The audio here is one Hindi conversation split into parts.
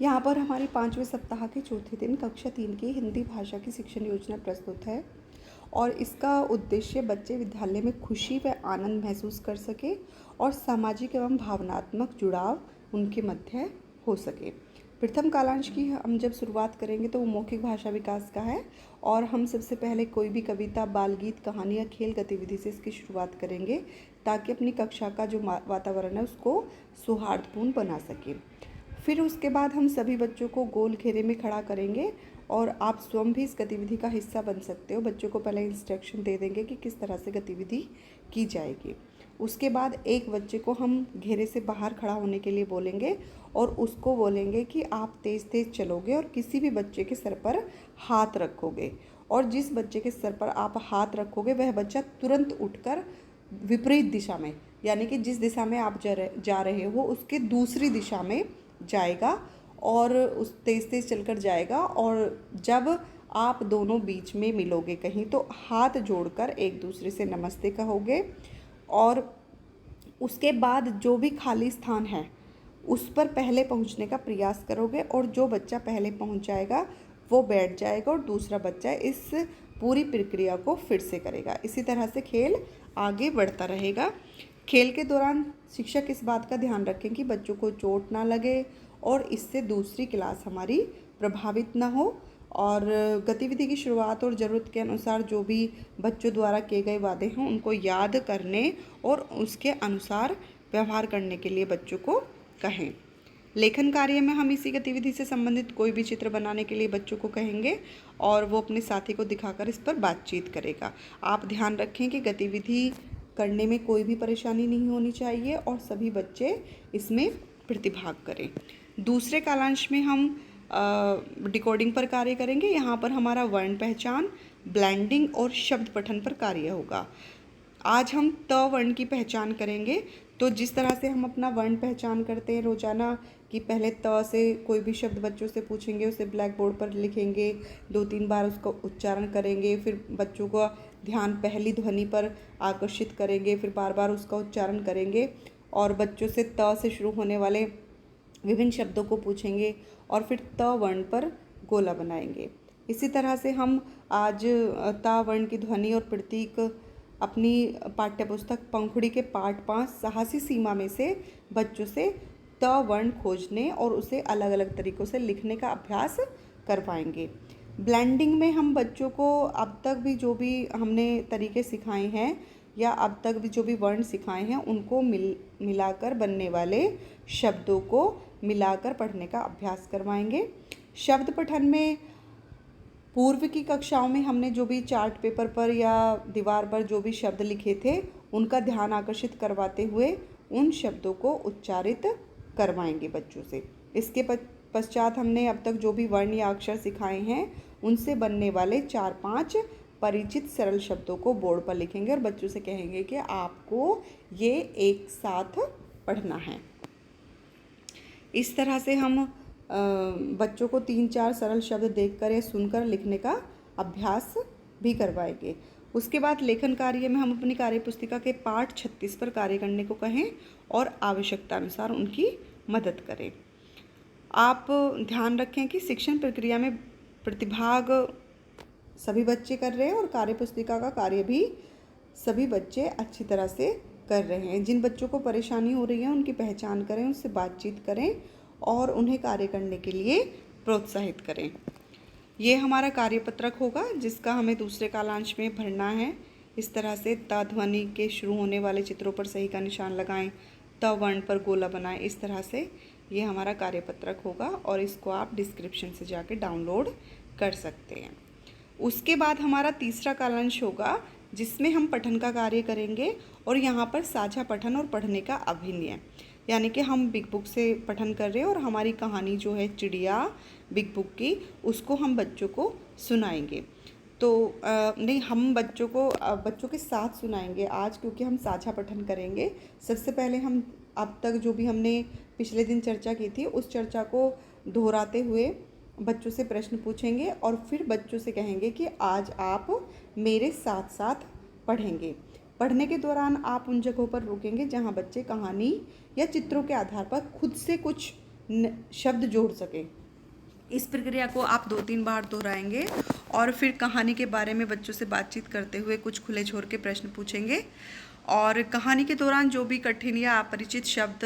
यहाँ पर हमारी 5वें सप्ताह के चौथे दिन कक्षा 3 की हिंदी भाषा की शिक्षण योजना प्रस्तुत है और इसका उद्देश्य बच्चे विद्यालय में खुशी व आनंद महसूस कर सके और सामाजिक एवं भावनात्मक जुड़ाव उनके मध्य हो सके। प्रथम कालांश की हम जब शुरुआत करेंगे तो वो मौखिक भाषा विकास का है और हम सबसे पहले कोई भी कविता, बाल गीत, कहानी या खेल गतिविधि से इसकी शुरुआत करेंगे ताकि अपनी कक्षा का जो वातावरण है उसको सौहार्दपूर्ण बना सके। फिर उसके बाद हम सभी बच्चों को गोल घेरे में खड़ा करेंगे और आप स्वयं भी इस गतिविधि का हिस्सा बन सकते हो। बच्चों को पहले इंस्ट्रक्शन दे देंगे कि किस तरह से गतिविधि की जाएगी। उसके बाद एक बच्चे को हम घेरे से बाहर खड़ा होने के लिए बोलेंगे और उसको बोलेंगे कि आप तेज़ तेज़ चलोगे और किसी भी बच्चे के सर पर हाथ रखोगे और जिस बच्चे के सर पर आप हाथ रखोगे वह बच्चा तुरंत उठकर विपरीत दिशा में, यानी कि जिस दिशा में आप जा रहे हो उसके दूसरी दिशा में जाएगा और उस तेज़ तेज़ चलकर जाएगा। और जब आप दोनों बीच में मिलोगे कहीं तो हाथ जोड़कर एक दूसरे से नमस्ते कहोगे और उसके बाद जो भी खाली स्थान है उस पर पहले पहुंचने का प्रयास करोगे और जो बच्चा पहले पहुंच जाएगा वो बैठ जाएगा और दूसरा बच्चा इस पूरी प्रक्रिया को फिर से करेगा। इसी तरह से खेल आगे बढ़ता रहेगा। खेल के दौरान शिक्षक इस बात का ध्यान रखें कि बच्चों को चोट ना लगे और इससे दूसरी क्लास हमारी प्रभावित ना हो। और गतिविधि की शुरुआत और ज़रूरत के अनुसार जो भी बच्चों द्वारा किए गए वादे हैं उनको याद करने और उसके अनुसार व्यवहार करने के लिए बच्चों को कहें। लेखन कार्य में हम इसी गतिविधि से संबंधित कोई भी चित्र बनाने के लिए बच्चों को कहेंगे और वो अपने साथी को दिखाकर इस पर बातचीत करेगा। आप ध्यान रखें कि गतिविधि करने में कोई भी परेशानी नहीं होनी चाहिए और सभी बच्चे इसमें प्रतिभाग करें। दूसरे कालांश में हम डिकोडिंग पर कार्य करेंगे। यहाँ पर हमारा वर्ण पहचान, ब्लेंडिंग और शब्द पठन पर कार्य होगा। आज हम त वर्ण की पहचान करेंगे। तो जिस तरह से हम अपना वर्ण पहचान करते हैं रोज़ाना कि पहले त से कोई भी शब्द बच्चों से पूछेंगे, उसे ब्लैक बोर्ड पर लिखेंगे, 2-3 बार उसका उच्चारण करेंगे, फिर बच्चों का ध्यान पहली ध्वनि पर आकर्षित करेंगे, फिर बार बार उसका उच्चारण करेंगे और बच्चों से त से शुरू होने वाले विभिन्न शब्दों को पूछेंगे और फिर त वर्ण पर गोला बनाएंगे। इसी तरह से हम आज त वर्ण की ध्वनि और प्रतीक अपनी पाठ्यपुस्तक पंखुड़ी के पाठ 5 साहसी सीमा में से बच्चों से त वर्ण खोजने और उसे अलग अलग तरीक़ों से लिखने का अभ्यास करवाएंगे। ब्लेंडिंग में हम बच्चों को अब तक भी जो भी हमने तरीके सिखाए हैं या अब तक भी जो भी वर्ण सिखाए हैं उनको मिलाकर बनने वाले शब्दों को मिलाकर पढ़ने का अभ्यास करवाएंगे। शब्द पठन में पूर्व की कक्षाओं में हमने जो भी चार्ट पेपर पर या दीवार पर जो भी शब्द लिखे थे उनका ध्यान आकर्षित करवाते हुए उन शब्दों को उच्चारित करवाएंगे बच्चों से। इसके पश्चात हमने अब तक जो भी वर्ण या अक्षर सिखाए हैं उनसे बनने वाले 4-5 परिचित सरल शब्दों को बोर्ड पर लिखेंगे और बच्चों से कहेंगे कि आपको ये एक साथ पढ़ना है। इस तरह से हम बच्चों को 3-4 सरल शब्द देखकर या सुनकर लिखने का अभ्यास भी करवाएंगे। उसके बाद लेखन कार्य में हम अपनी कार्यपुस्तिका के पाठ 36 पर कार्य करने को कहें और आवश्यकता अनुसार उनकी मदद करें। आप ध्यान रखें कि शिक्षण प्रक्रिया में प्रतिभाग सभी बच्चे कर रहे हैं और कार्यपुस्तिका का कार्य भी सभी बच्चे अच्छी तरह से कर रहे हैं। जिन बच्चों को परेशानी हो रही है उनकी पहचान करें, उनसे बातचीत करें और उन्हें कार्य करने के लिए प्रोत्साहित करें। ये हमारा कार्यपत्रक होगा जिसका हमें दूसरे कालांश में भरना है। इस तरह से त ध्वनि के शुरू होने वाले चित्रों पर सही का निशान लगाएं, त वर्ण पर गोला बनाएं। इस तरह से ये हमारा कार्यपत्रक होगा और इसको आप डिस्क्रिप्शन से जाके डाउनलोड कर सकते हैं। उसके बाद हमारा तीसरा कालांश होगा जिसमें हम पठन का कार्य करेंगे और यहाँ पर साझा पठन और पढ़ने का अभिनय, यानी कि हम बिग बुक से पठन कर रहे हैं और हमारी कहानी जो है चिड़िया बिग बुक की उसको हम बच्चों को सुनाएंगे। तो नहीं, हम बच्चों के साथ सुनाएंगे आज, क्योंकि हम साझा पठन करेंगे। सबसे पहले हम अब तक जो भी हमने पिछले दिन चर्चा की थी उस चर्चा को दोहराते हुए बच्चों से प्रश्न पूछेंगे और फिर बच्चों से कहेंगे कि आज आप मेरे साथ साथ पढ़ेंगे। पढ़ने के दौरान आप उन जगहों पर रुकेंगे जहां बच्चे कहानी या चित्रों के आधार पर खुद से कुछ शब्द जोड़ सकें। इस प्रक्रिया को आप 2-3 बार दोहराएंगे और फिर कहानी के बारे में बच्चों से बातचीत करते हुए कुछ खुले छोर के प्रश्न पूछेंगे। और कहानी के दौरान जो भी कठिन या अपरिचित शब्द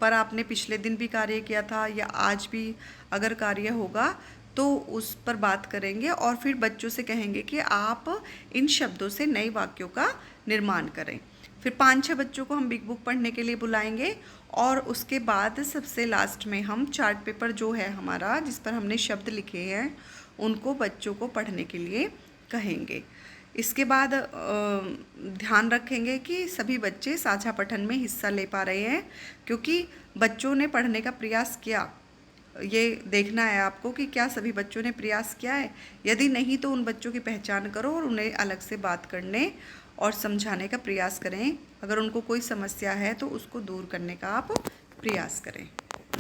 पर आपने पिछले दिन भी कार्य किया था या आज भी अगर कार्य होगा तो उस पर बात करेंगे और फिर बच्चों से कहेंगे कि आप इन शब्दों से नए वाक्यों का निर्माण करें। फिर 5-6 बच्चों को हम बिग बुक पढ़ने के लिए बुलाएंगे और उसके बाद सबसे लास्ट में हम चार्ट पेपर जो है हमारा, जिस पर हमने शब्द लिखे हैं, उनको बच्चों को पढ़ने के लिए कहेंगे। इसके बाद ध्यान रखेंगे कि सभी बच्चे साझा पठन में हिस्सा ले पा रहे हैं, क्योंकि बच्चों ने पढ़ने का प्रयास किया। ये देखना है आपको कि क्या सभी बच्चों ने प्रयास किया है। यदि नहीं तो उन बच्चों की पहचान करो और उन्हें अलग से बात करने और समझाने का प्रयास करें। अगर उनको कोई समस्या है तो उसको दूर करने का आप प्रयास करें।